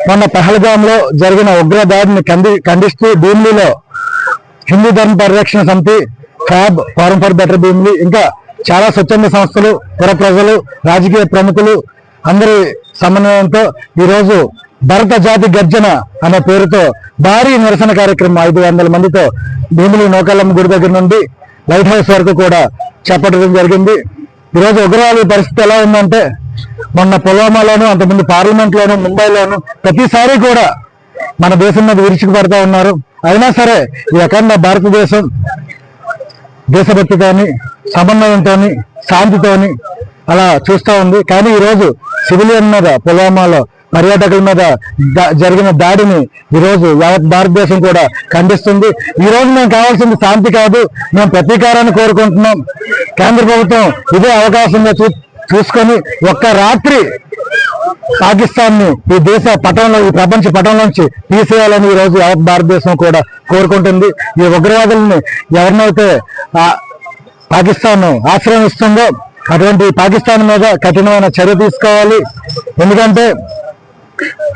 మొన్న పహల్గాంలో జరిగిన ఉగ్రదాడిని ఖండిస్తూ భీమిలిలో హిందూ ధర్మ పరిరక్షణ సమితి, fab, forum for better Bheemili, ఇంకా చాలా స్వచ్ఛంద సంస్థలు, పుర ప్రజలు, రాజకీయ ప్రముఖులు అందరి సమన్వయంతో ఈరోజు భరత జాతి గర్జన అనే పేరుతో భారీ నిరసన కార్యక్రమం 500 మందితో భీమిలి నూకాలమ్మ గుడి దగ్గర నుండి లైట్ హౌస్ వరకు కూడా చేపట్టడం జరిగింది. ఈరోజు ఉగ్రవాదుల పరిస్థితి ఎలా ఉందంటే, మొన్న పుల్వామాలోను, అంతకుముందు పార్లమెంట్ లోను, ముంబైలోను ప్రతిసారి కూడా మన దేశం మీద విరుచుకుపడతా ఉన్నారు. అయినా సరే ఈ అఖండ భారతదేశం దేశభక్తితోని, సమన్వయంతోని, శాంతితోని అలా చూస్తూ ఉంది. కానీ ఈరోజు సివిలియన్ మీద, పుల్వామాలో పర్యాటకుల మీద జరిగిన దాడిని ఈరోజు యావత్ భారతదేశం కూడా ఖండిస్తుంది. ఈ రోజు మేము కావాల్సింది శాంతి కాదు, మేము ప్రతీకారాన్ని కోరుకుంటున్నాం. కేంద్ర ప్రభుత్వం ఇదే అవకాశంగా చూసుకొని ఒక్క రాత్రి పాకిస్తాన్ ని ఈ దేశ పటంలో, ఈ ప్రపంచ పటంలోంచి తీసేయాలని ఈ రోజు యావత్ భారతదేశం కూడా కోరుకుంటుంది. ఈ ఉగ్రవాదుల్ని ఎవరినైతే పాకిస్తాన్ ఆశ్రయిస్తుందో అటువంటి పాకిస్తాన్ మీద కఠినమైన చర్య తీసుకోవాలి. ఎందుకంటే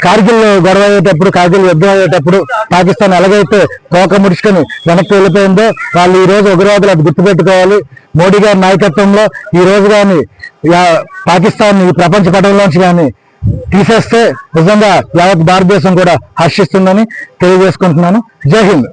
కార్గిల్ గొడవ అయ్యేటప్పుడు, కార్గిల్ యుద్ధం అయ్యేటప్పుడు పాకిస్తాన్ ఎలాగైతే తోక ముడుచుకొని వెనక్కి వెళ్ళిపోయిందో, వాళ్ళు ఈ రోజు ఉగ్రవాదులు అది గుర్తుపెట్టుకోవాలి. మోడీ గారి నాయకత్వంలో ఈ రోజు కానీ పాకిస్తాన్ ఈ ప్రపంచ పటంలోంచి కానీ తీసేస్తే నిజంగా యావత్ భారతదేశం కూడా హర్షిస్తుందని తెలియజేసుకుంటున్నాను. జై హింద్.